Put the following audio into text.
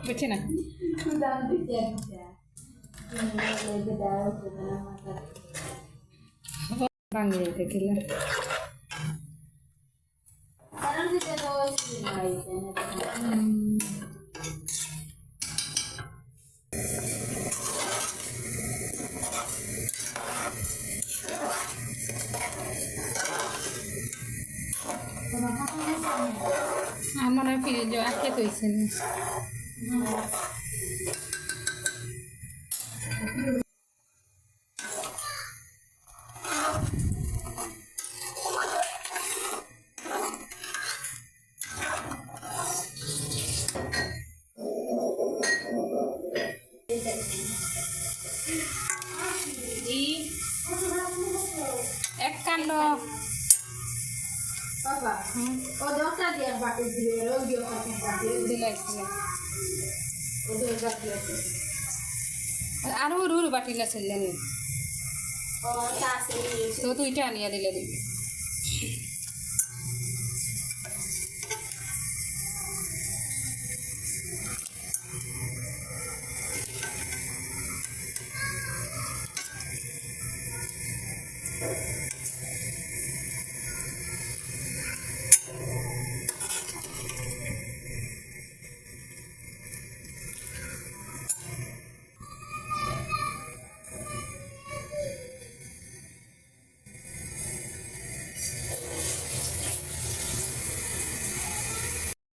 বুঝছি না ভাঙিয়ে দেখিলে আমার ফ্রিজ আটকে তৈছে এক কাণ্ড Papa, oh dokter dia pakai dia, dia pakai pakai. দিলে Oh dia pakai. আরো রুর বাটিলা ছিলেন Oh tak sih. তো তুইটা আনিয়া দিলে দিবি